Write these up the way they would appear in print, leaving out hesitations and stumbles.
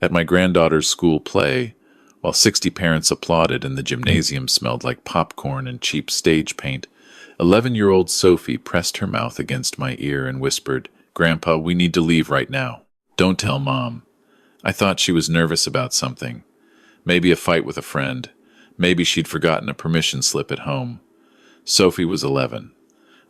At my granddaughter's school play, while 60 parents applauded and the gymnasium smelled like popcorn and cheap stage paint, 11-year-old Sophie pressed her mouth against my ear and whispered, "Grandpa, we need to leave right now. Don't tell Mom." I thought she was nervous about something. Maybe a fight with a friend. Maybe she'd forgotten a permission slip at home. Sophie was 11.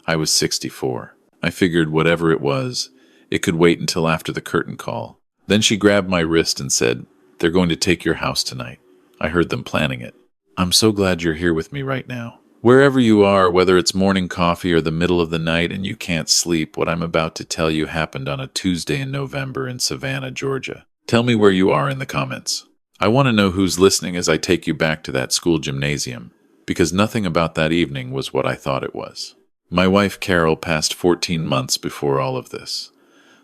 I was 64. I figured whatever it was, it could wait until after the curtain call. Then she grabbed my wrist and said, "They're going to take your house tonight." I heard them planning it. "I'm so glad you're here with me right now. Wherever you are, whether it's morning coffee or the middle of the night and you can't sleep, what I'm about to tell you happened on a Tuesday in November in Savannah, Georgia. Tell me where you are in the comments. I want to know who's listening as I take you back to that school gymnasium, because nothing about that evening was what I thought it was. My wife Carol passed 14 months before all of this.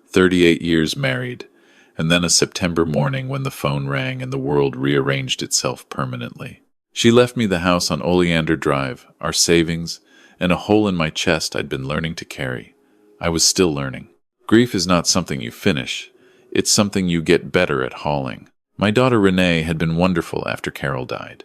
38 years married, and then a September morning when the phone rang and the world rearranged itself permanently. She left me the house on Oleander Drive, our savings, and a hole in my chest I'd been learning to carry. I was still learning. Grief is not something you finish. It's something you get better at hauling. My daughter Renee had been wonderful after Carol died.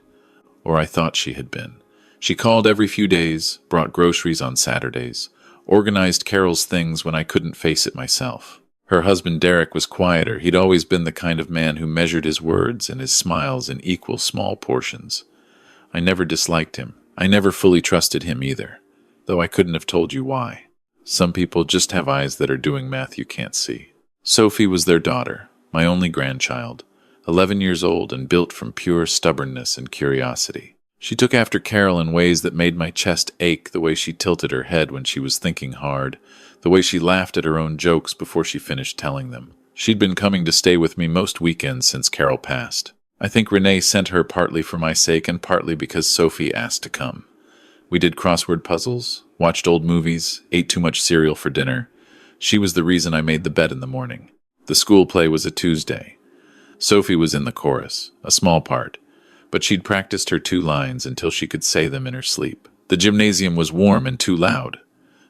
Or I thought she had been. She called every few days, brought groceries on Saturdays, organized Carol's things when I couldn't face it myself. Her husband Derek was quieter. He'd always been the kind of man who measured his words and his smiles in equal small portions. I never disliked him. I never fully trusted him either, though I couldn't have told you why. Some people just have eyes that are doing math you can't see. Sophie was their daughter, my only grandchild, 11 years old and built from pure stubbornness and curiosity. She took after Carol in ways that made my chest ache, the way she tilted her head when she was thinking hard, the way she laughed at her own jokes before she finished telling them. She'd been coming to stay with me most weekends since Carol passed. I think Renee sent her partly for my sake and partly because Sophie asked to come. We did crossword puzzles, watched old movies, ate too much cereal for dinner. She was the reason I made the bed in the morning. The school play was a Tuesday. Sophie was in the chorus, a small part, but she'd practiced her 2 lines until she could say them in her sleep. The gymnasium was warm and too loud.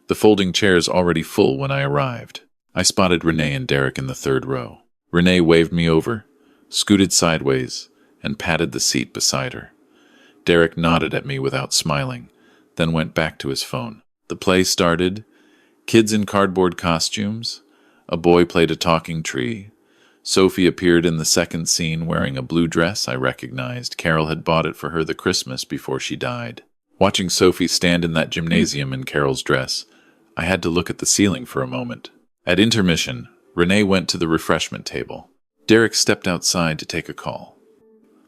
The folding chairs already full when I arrived. I spotted Renee and Derek in the 3rd row. Renee waved me over, scooted sideways, and patted the seat beside her. Derek nodded at me without smiling, then went back to his phone. The play started. Kids in cardboard costumes. A boy played a talking tree. Sophie appeared in the second scene wearing a blue dress I recognized. Carol had bought it for her the Christmas before she died. Watching Sophie stand in that gymnasium in Carol's dress, I had to look at the ceiling for a moment. At intermission, Renee went to the refreshment table. Derek stepped outside to take a call.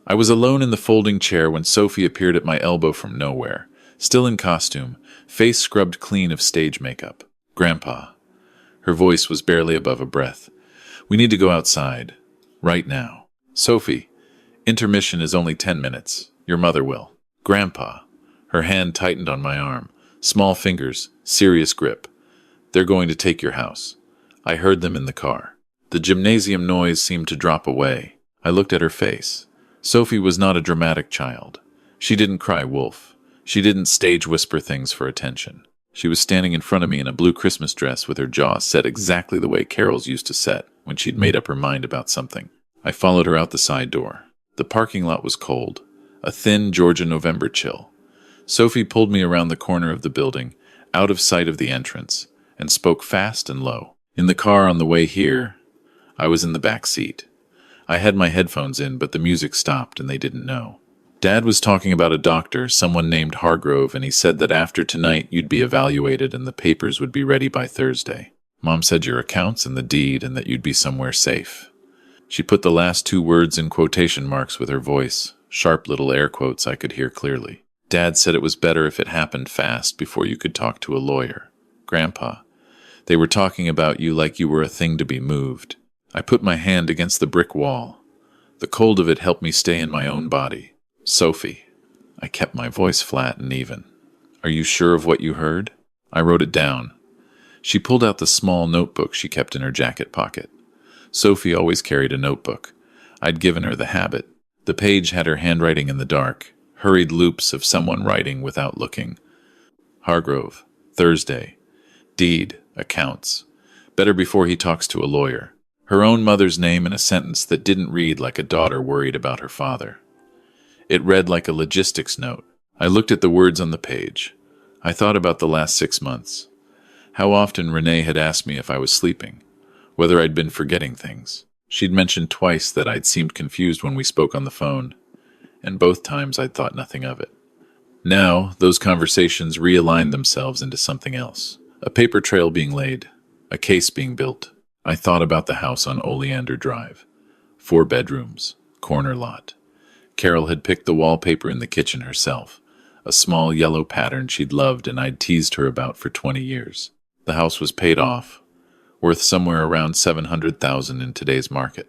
I was alone in the folding chair when Sophie appeared at my elbow from nowhere, still in costume, face scrubbed clean of stage makeup. "Grandpa." Her voice was barely above a breath. "We need to go outside. Right now." "Sophie, intermission is only 10 minutes. Your mother will." "Grandpa." Her hand tightened on my arm. Small fingers, serious grip. "They're going to take your house." I heard them in the car. The gymnasium noise seemed to drop away. I looked at her face. Sophie was not a dramatic child. She didn't cry wolf. She didn't stage whisper things for attention. She was standing in front of me in a blue Christmas dress with her jaw set exactly the way Carol's used to set when she'd made up her mind about something. I followed her out the side door. The parking lot was cold, a thin Georgia November chill. Sophie pulled me around the corner of the building, out of sight of the entrance, and spoke fast and low. In the car on the way here, I was in the back seat. I had my headphones in, but the music stopped and they didn't know. Dad was talking about a doctor, someone named Hargrove, and he said that after tonight you'd be evaluated and the papers would be ready by Thursday. Mom said your accounts and the deed and that you'd be somewhere safe. She put the last 2 words in quotation marks with her voice, sharp little air quotes I could hear clearly. Dad said it was better if it happened fast before you could talk to a lawyer. Grandpa, they were talking about you like you were a thing to be moved. I put my hand against the brick wall. The cold of it helped me stay in my own body. Sophie. I kept my voice flat and even. Are you sure of what you heard? I wrote it down. She pulled out the small notebook she kept in her jacket pocket. Sophie always carried a notebook. I'd given her the habit. The page had her handwriting in the dark, hurried loops of someone writing without looking. Hargrove, Thursday. Deed, accounts. Better before he talks to a lawyer. Her own mother's name in a sentence that didn't read like a daughter worried about her father. It read like a logistics note. I looked at the words on the page. I thought about the last 6 months. How often Renee had asked me if I was sleeping, whether I'd been forgetting things. She'd mentioned twice that I'd seemed confused when we spoke on the phone, and both times I'd thought nothing of it. Now, those conversations realigned themselves into something else. A paper trail being laid, a case being built. I thought about the house on Oleander Drive. 4 bedrooms, corner lot. Carol had picked the wallpaper in the kitchen herself, a small yellow pattern she'd loved and I'd teased her about for 20 years. The house was paid off, worth somewhere around $700,000 in today's market.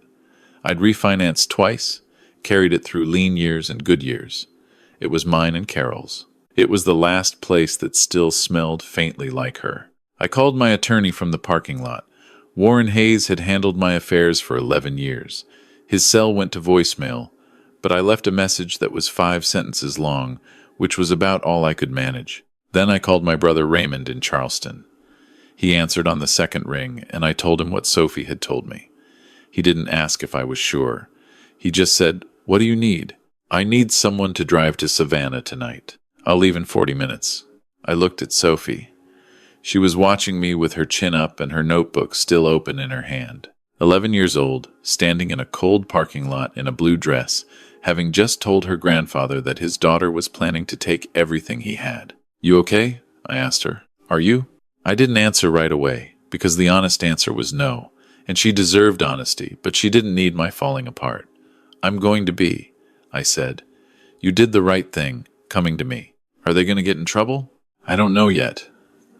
I'd refinanced twice, carried it through lean years and good years. It was mine and Carol's. It was the last place that still smelled faintly like her. I called my attorney from the parking lot. Warren Hayes had handled my affairs for 11 years. His cell went to voicemail, but I left a message that was 5 sentences long, which was about all I could manage. Then I called my brother Raymond in Charleston. He answered on the second ring, and I told him what Sophie had told me. He didn't ask if I was sure. He just said, "What do you need?" "I need someone to drive to Savannah tonight. I'll leave in 40 minutes. I looked at Sophie. She was watching me with her chin up and her notebook still open in her hand. 11 years old, standing in a cold parking lot in a blue dress, having just told her grandfather that his daughter was planning to take everything he had. "You okay?" I asked her. "Are you?" I didn't answer right away, because the honest answer was no, and she deserved honesty, but she didn't need my falling apart. "I'm going to be," I said. "You did the right thing, coming to me. Are they going to get in trouble?" "I don't know yet.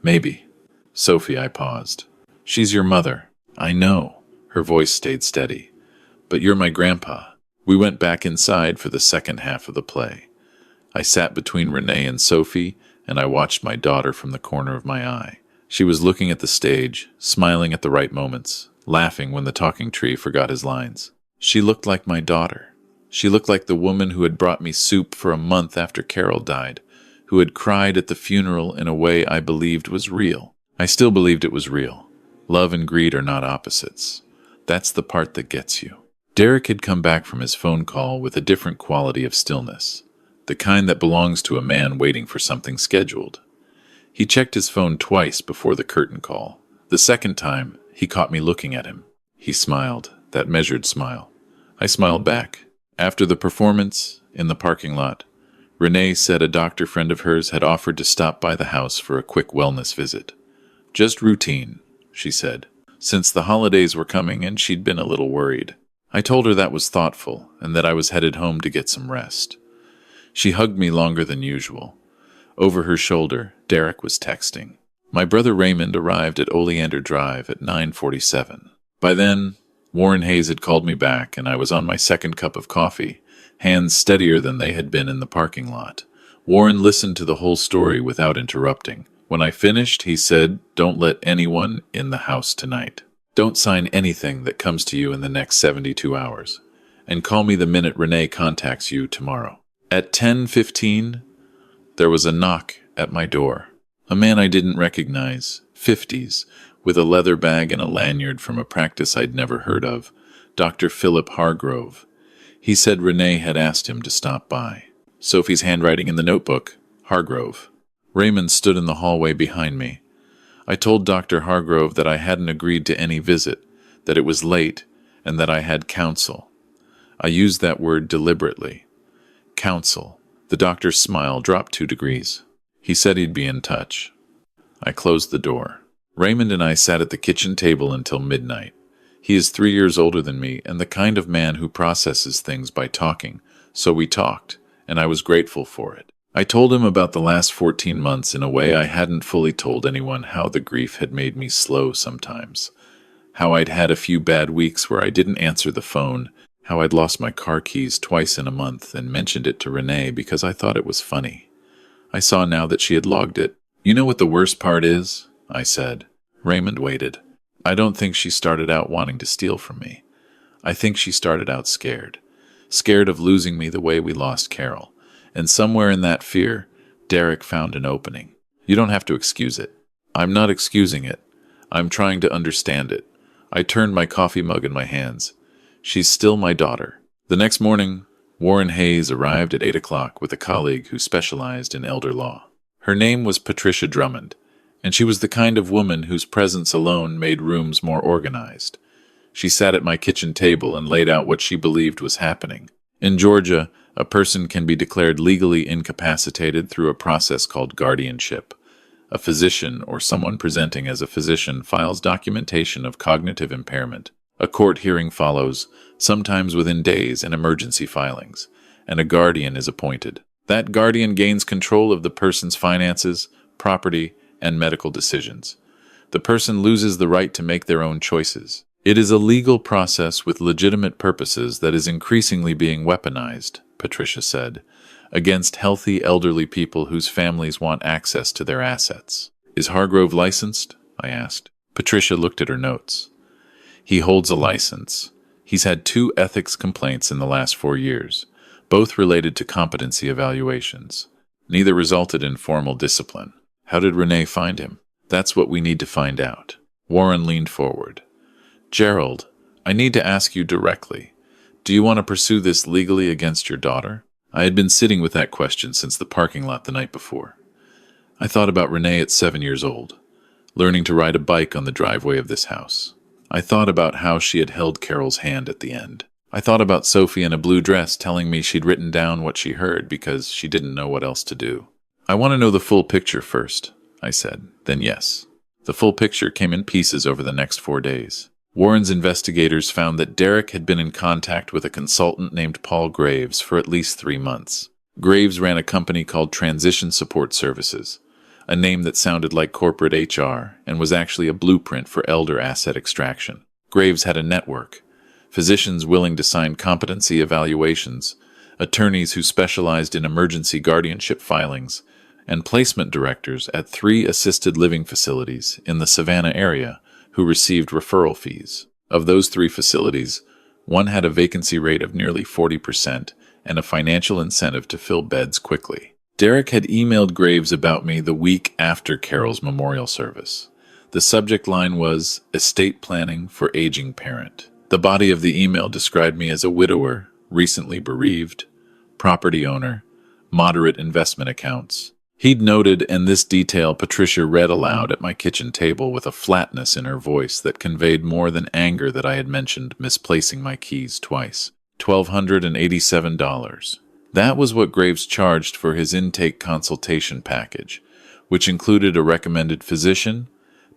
Maybe." "Sophie," I paused. "She's your mother." "I know." Her voice stayed steady. "But you're my grandpa." We went back inside for the second half of the play. I sat between Renee and Sophie, and I watched my daughter from the corner of my eye. She was looking at the stage, smiling at the right moments, laughing when the talking tree forgot his lines. She looked like my daughter. She looked like the woman who had brought me soup for a month after Carol died, who had cried at the funeral in a way I believed was real. I still believed it was real. Love and greed are not opposites. That's the part that gets you. Derek had come back from his phone call with a different quality of stillness, the kind that belongs to a man waiting for something scheduled. He checked his phone twice before the curtain call. The second time, he caught me looking at him. He smiled, that measured smile. I smiled back. After the performance, in the parking lot, Renee said a doctor friend of hers had offered to stop by the house for a quick wellness visit. "Just routine," she said, since the holidays were coming and she'd been a little worried. I told her that was thoughtful and that I was headed home to get some rest. She hugged me longer than usual. Over her shoulder, Derek was texting. My brother Raymond arrived at Oleander Drive at 9:47. By then, Warren Hayes had called me back, and I was on my second cup of coffee, hands steadier than they had been in the parking lot. Warren listened to the whole story without interrupting. When I finished, he said, "Don't let anyone in the house tonight. Don't sign anything that comes to you in the next 72 hours. And call me the minute Renee contacts you tomorrow." At 10:15, there was a knock at my door. A man I didn't recognize, 50s, with a leather bag and a lanyard from a practice I'd never heard of, Dr. Philip Hargrove. He said Renee had asked him to stop by. Sophie's handwriting in the notebook, Hargrove. Raymond stood in the hallway behind me. I told Dr. Hargrove that I hadn't agreed to any visit, that it was late, and that I had counsel. I used that word deliberately. Counsel. The doctor's smile dropped 2 degrees. He said he'd be in touch. I closed the door. Raymond and I sat at the kitchen table until midnight. He is 3 years older than me and the kind of man who processes things by talking, so we talked, and I was grateful for it. I told him about the last 14 months in a way I hadn't fully told anyone, how the grief had made me slow sometimes, how I'd had a few bad weeks where I didn't answer the phone, how I'd lost my car keys twice in a month and mentioned it to Renee because I thought it was funny. I saw now that she had logged it. "You know what the worst part is?" I said. Raymond waited. "I don't think she started out wanting to steal from me. I think she started out scared. Scared of losing me the way we lost Carol. And somewhere in that fear, Derek found an opening. You don't have to excuse it." "I'm not excusing it. I'm trying to understand it. I turned my coffee mug in my hands. She's still my daughter. The next morning, Warren Hayes arrived at 8 o'clock with a colleague who specialized in elder law. Her name was Patricia Drummond, and she was the kind of woman whose presence alone made rooms more organized. She sat at my kitchen table and laid out what she believed was happening. In Georgia, a person can be declared legally incapacitated through a process called guardianship. A physician or someone presenting as a physician files documentation of cognitive impairment. A court hearing follows, sometimes within days in emergency filings, and a guardian is appointed. That guardian gains control of the person's finances, property, and medical decisions. The person loses the right to make their own choices. It is a legal process with legitimate purposes that is increasingly being weaponized, Patricia said, against healthy elderly people whose families want access to their assets. Is Hargrove licensed? I asked. Patricia looked at her notes. He holds a license. He's had 2 ethics complaints in the last 4 years, both related to competency evaluations. Neither resulted in formal discipline. How did Renee find him? That's what we need to find out. Warren leaned forward. Gerald, I need to ask you directly. Do you want to pursue this legally against your daughter? I had been sitting with that question since the parking lot the night before. I thought about Renee at 7 years old, learning to ride a bike on the driveway of this house. I thought about how she had held Carol's hand at the end. I thought about Sophie in a blue dress telling me she'd written down what she heard because she didn't know what else to do. I want to know the full picture first, I said. Then yes. The full picture came in pieces over the next 4 days. Warren's investigators found that Derek had been in contact with a consultant named Paul Graves for at least 3 months. Graves ran a company called Transition Support Services, a name that sounded like corporate HR and was actually a blueprint for elder asset extraction. Graves had a network, physicians willing to sign competency evaluations, attorneys who specialized in emergency guardianship filings, and placement directors at 3 assisted living facilities in the Savannah area who received referral fees. Of those 3 facilities, one had a vacancy rate of nearly 40% and a financial incentive to fill beds quickly. Derek had emailed Graves about me the week after Carol's memorial service. The subject line was estate planning for aging parent. The body of the email described me as a widower, recently bereaved, property owner, moderate investment accounts. He'd noted, and this detail Patricia read aloud at my kitchen table with a flatness in her voice that conveyed more than anger that I had mentioned misplacing my keys twice. $1,287. That was what Graves charged for his intake consultation package, which included a recommended physician,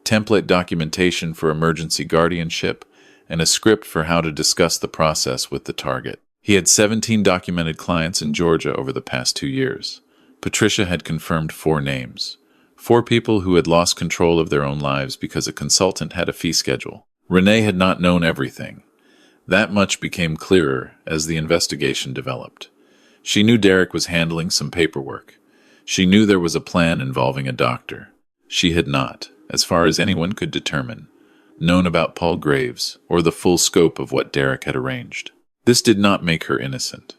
template documentation for emergency guardianship, and a script for how to discuss the process with the target. He had 17 documented clients in Georgia over the past 2 years. Patricia had confirmed 4 names, 4 people who had lost control of their own lives because a consultant had a fee schedule. Renee had not known everything. That much became clearer as the investigation developed. She knew Derek was handling some paperwork. She knew there was a plan involving a doctor. She had not, as far as anyone could determine, known about Paul Graves or the full scope of what Derek had arranged. This did not make her innocent.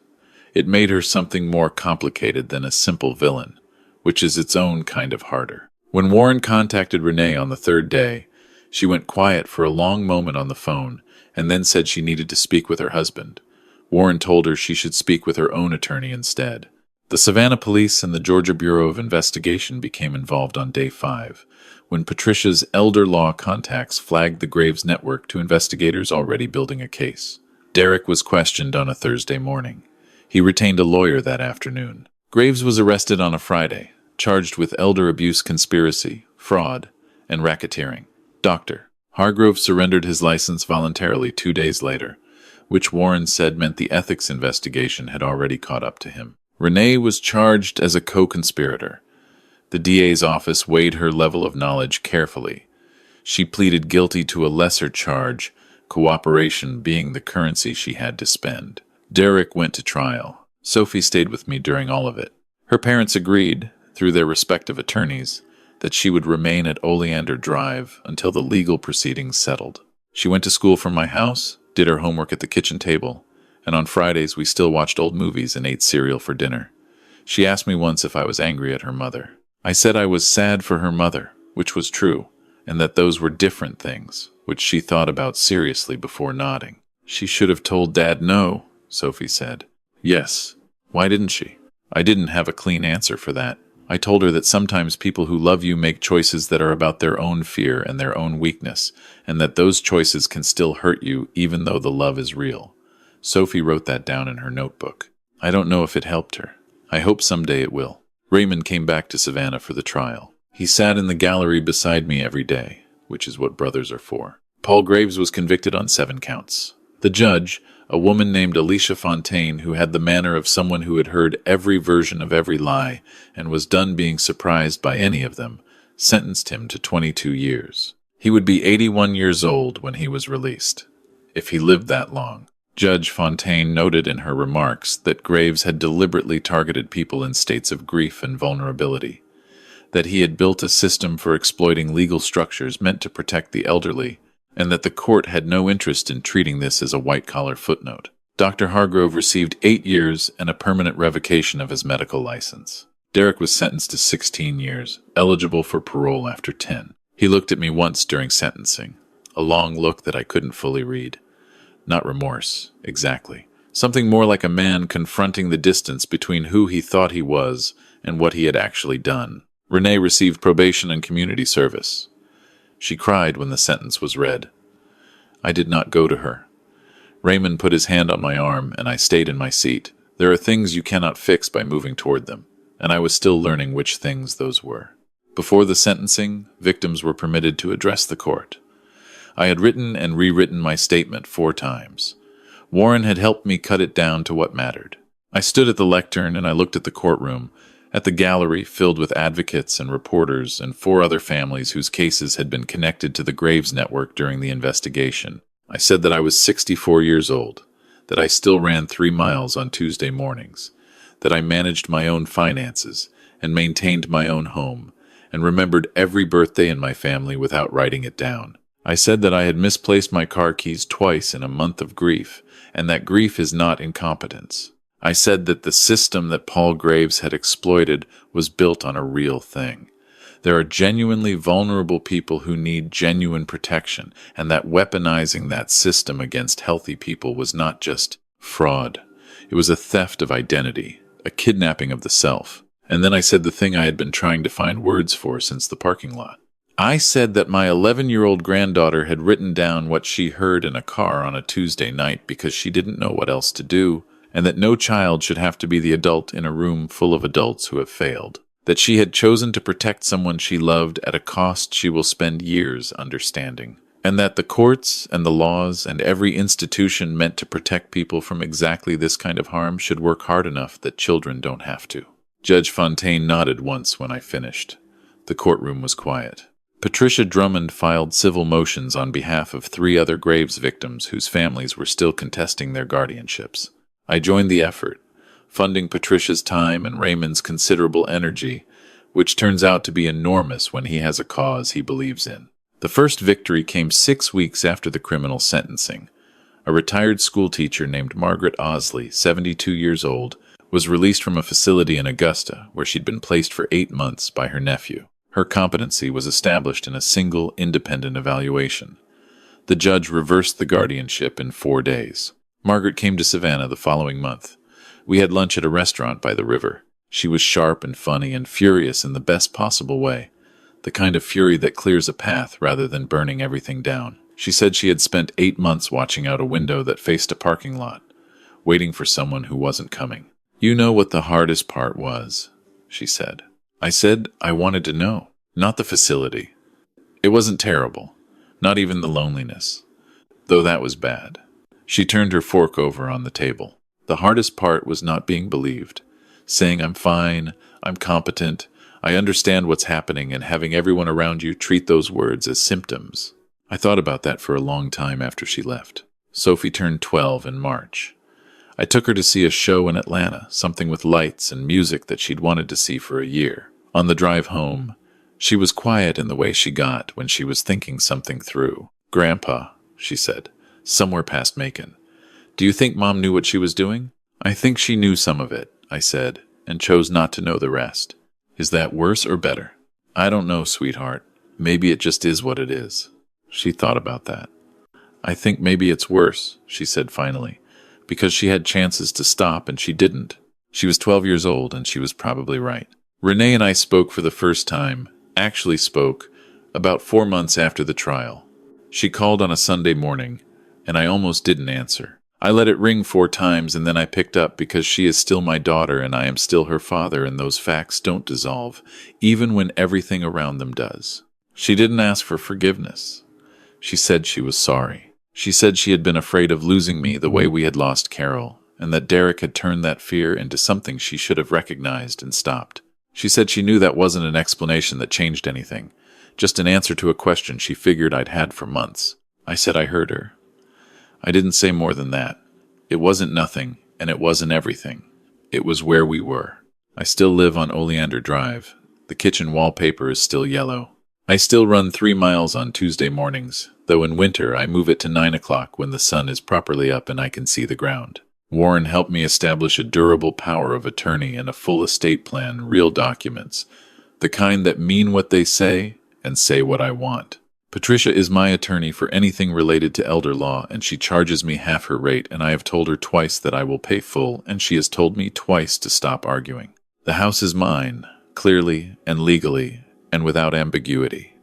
It made her something more complicated than a simple villain, which is its own kind of harder. When Warren contacted Renee on the 3rd day, she went quiet for a long moment on the phone and then said she needed to speak with her husband. Warren told her she should speak with her own attorney instead. The Savannah Police and the Georgia Bureau of Investigation became involved on day 5, when Patricia's elder law contacts flagged the Graves network to investigators already building a case. Derek was questioned on a Thursday morning. He retained a lawyer that afternoon. Graves was arrested on a Friday, charged with elder abuse conspiracy, fraud, and racketeering. Dr. Hargrove surrendered his license voluntarily 2 days later, which Warren said meant the ethics investigation had already caught up to him. Renee was charged as a co-conspirator. The DA's office weighed her level of knowledge carefully. She pleaded guilty to a lesser charge, cooperation being the currency she had to spend. Derek went to trial. Sophie stayed with me during all of it. Her parents agreed, through their respective attorneys, that she would remain at Oleander Drive until the legal proceedings settled. She went to school from my house, did her homework at the kitchen table, and on Fridays we still watched old movies and ate cereal for dinner. She asked me once if I was angry at her mother. I said I was sad for her mother, which was true, and that those were different things, which she thought about seriously before nodding. She should have told Dad no, Sophie said. Yes. Why didn't she? I didn't have a clean answer for that. I told her that sometimes people who love you make choices that are about their own fear and their own weakness, and that those choices can still hurt you even though the love is real. Sophie wrote that down in her notebook. I don't know if it helped her. I hope someday it will. Raymond came back to Savannah for the trial. He sat in the gallery beside me every day, which is what brothers are for. Paul Graves was convicted on 7 counts. The judge, a woman named Alicia Fontaine, who had the manner of someone who had heard every version of every lie and was done being surprised by any of them, sentenced him to 22 years. He would be 81 years old when he was released, if he lived that long. Judge Fontaine noted in her remarks that Graves had deliberately targeted people in states of grief and vulnerability, that he had built a system for exploiting legal structures meant to protect the elderly, and that the court had no interest in treating this as a white-collar footnote. Dr. Hargrove received 8 years and a permanent revocation of his medical license. Derek was sentenced to 16 years, eligible for parole after 10. He looked at me once during sentencing, a long look that I couldn't fully read. Not remorse, exactly. Something more like a man confronting the distance between who he thought he was and what he had actually done. Renee received probation and community service. She cried when the sentence was read. I did not go to her. Raymond put his hand on my arm, and I stayed in my seat. There are things you cannot fix by moving toward them, and I was still learning which things those were. Before the sentencing, victims were permitted to address the court. I had written and rewritten my statement 4 times. Warren had helped me cut it down to what mattered. I stood at the lectern and I looked at the courtroom, at the gallery filled with advocates and reporters and 4 other families whose cases had been connected to the Graves Network during the investigation. I said that I was 64 years old, that I still ran 3 miles on Tuesday mornings, that I managed my own finances and maintained my own home, and remembered every birthday in my family without writing it down. I said that I had misplaced my car keys twice in a month of grief, and that grief is not incompetence. I said that the system that Paul Graves had exploited was built on a real thing. There are genuinely vulnerable people who need genuine protection, and that weaponizing that system against healthy people was not just fraud. It was a theft of identity, a kidnapping of the self. And then I said the thing I had been trying to find words for since the parking lot. I said that my 11-year-old granddaughter had written down what she heard in a car on a Tuesday night because she didn't know what else to do, and that no child should have to be the adult in a room full of adults who have failed. That she had chosen to protect someone she loved at a cost she will spend years understanding. And that the courts and the laws and every institution meant to protect people from exactly this kind of harm should work hard enough that children don't have to. Judge Fontaine nodded once when I finished. The courtroom was quiet. Patricia Drummond filed civil motions on behalf of 3 other Graves victims whose families were still contesting their guardianships. I joined the effort, funding Patricia's time and Raymond's considerable energy, which turns out to be enormous when he has a cause he believes in. The first victory came 6 weeks after the criminal sentencing. A retired schoolteacher named Margaret Osley, 72 years old, was released from a facility in Augusta where she'd been placed for 8 months by her nephew. Her competency was established in a single independent evaluation. The judge reversed the guardianship in 4 days. Margaret came to Savannah the following month. We had lunch at a restaurant by the river. She was sharp and funny and furious in the best possible way, the kind of fury that clears a path rather than burning everything down. She said she had spent 8 months watching out a window that faced a parking lot, waiting for someone who wasn't coming. You know what the hardest part was, she said. I said I wanted to know, not the facility. It wasn't terrible, not even the loneliness, though that was bad. She turned her fork over on the table. The hardest part was not being believed, saying I'm fine, I'm competent, I understand what's happening, and having everyone around you treat those words as symptoms. I thought about that for a long time after she left. Sophie turned 12 in March. I took her to see a show in Atlanta, something with lights and music that she'd wanted to see for a year. On the drive home, she was quiet in the way she got when she was thinking something through. Grandpa, she said, somewhere past Macon. Do you think Mom knew what she was doing? I think she knew some of it, I said, and chose not to know the rest. Is that worse or better? I don't know, sweetheart. Maybe it just is what it is. She thought about that. I think maybe it's worse, she said finally, because she had chances to stop and she didn't. She was 12 years old and she was probably right. Renee and I spoke for the first time, actually spoke, about 4 months after the trial. She called on a Sunday morning, and I almost didn't answer. I let it ring 4 times and then I picked up because she is still my daughter and I am still her father, and those facts don't dissolve, even when everything around them does. She didn't ask for forgiveness. She said she was sorry. She said she had been afraid of losing me the way we had lost Carol, and that Derek had turned that fear into something she should have recognized and stopped. She said she knew that wasn't an explanation that changed anything, just an answer to a question she figured I'd had for months. I said I heard her. I didn't say more than that. It wasn't nothing, and it wasn't everything. It was where we were. I still live on Oleander Drive. The kitchen wallpaper is still yellow. I still run 3 miles on Tuesday mornings, though in winter I move it to 9 o'clock when the sun is properly up and I can see the ground. Warren helped me establish a durable power of attorney and a full estate plan, real documents, the kind that mean what they say and say what I want. Patricia is my attorney for anything related to elder law, and she charges me half her rate, and I have told her twice that I will pay full, and she has told me twice to stop arguing. The house is mine, clearly and legally, and without ambiguity,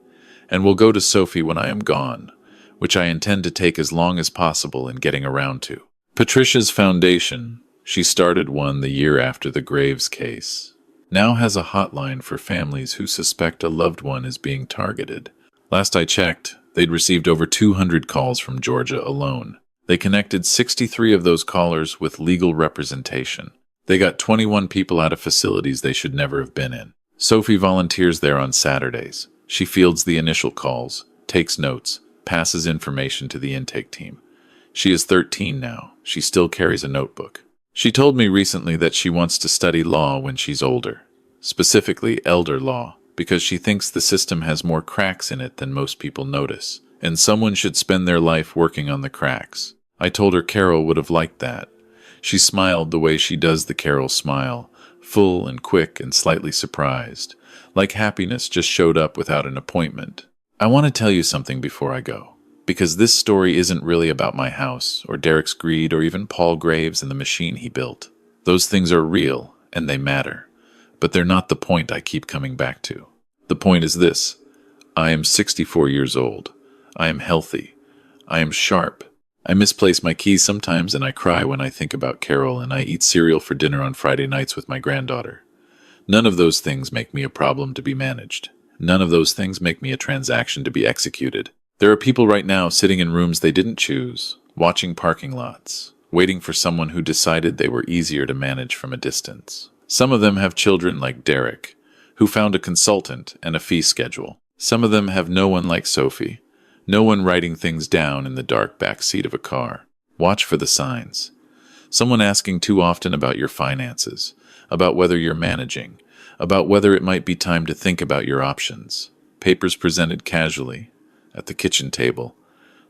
and will go to Sophie when I am gone, which I intend to take as long as possible in getting around to. Patricia's foundation, she started one the year after the Graves case, now has a hotline for families who suspect a loved one is being targeted. Last I checked, they'd received over 200 calls from Georgia alone. They connected 63 of those callers with legal representation. They got 21 people out of facilities they should never have been in. Sophie volunteers there on Saturdays. She fields the initial calls, takes notes, passes information to the intake team. She is 13 now. She still carries a notebook. She told me recently that she wants to study law when she's older, specifically elder law, because she thinks the system has more cracks in it than most people notice, and someone should spend their life working on the cracks. I told her Carol would have liked that. She smiled the way she does the Carol smile, full and quick and slightly surprised, like happiness just showed up without an appointment. I want to tell you something before I go, because this story isn't really about my house, or Derek's greed, or even Paul Graves and the machine he built. Those things are real, and they matter. But they're not the point I keep coming back to. The point is this: I am 64 years old. I am healthy. I am sharp. I misplace my keys sometimes and I cry when I think about Carol, and I eat cereal for dinner on Friday nights with my granddaughter. None of those things make me a problem to be managed. None of those things make me a transaction to be executed. There are people right now sitting in rooms they didn't choose, watching parking lots, waiting for someone who decided they were easier to manage from a distance. Some of them have children like Derek, who found a consultant and a fee schedule. Some of them have no one like Sophie, no one writing things down in the dark back seat of a car. Watch for the signs. Someone asking too often about your finances, about whether you're managing, about whether it might be time to think about your options. Papers presented casually, at the kitchen table,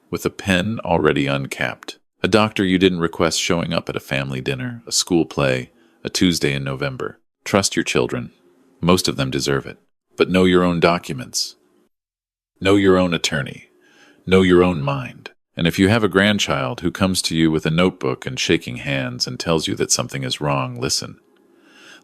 with a pen already uncapped. A doctor you didn't request showing up at a family dinner, a school play, a Tuesday in November. Trust your children. Most of them deserve it. But know your own documents. Know your own attorney. Know your own mind. And if you have a grandchild who comes to you with a notebook and shaking hands and tells you that something is wrong, listen.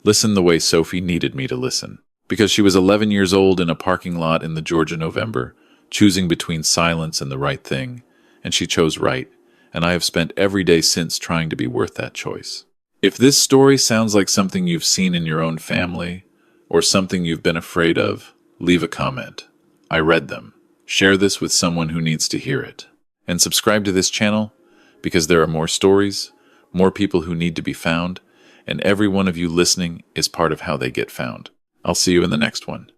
Listen the way Sophie needed me to listen. Because she was 11 years old in a parking lot in the Georgia November, choosing between silence and the right thing, and she chose right, and I have spent every day since trying to be worth that choice. If this story sounds like something you've seen in your own family, or something you've been afraid of, leave a comment. I read them. Share this with someone who needs to hear it. And subscribe to this channel, because there are more stories, more people who need to be found, and every one of you listening is part of how they get found. I'll see you in the next one.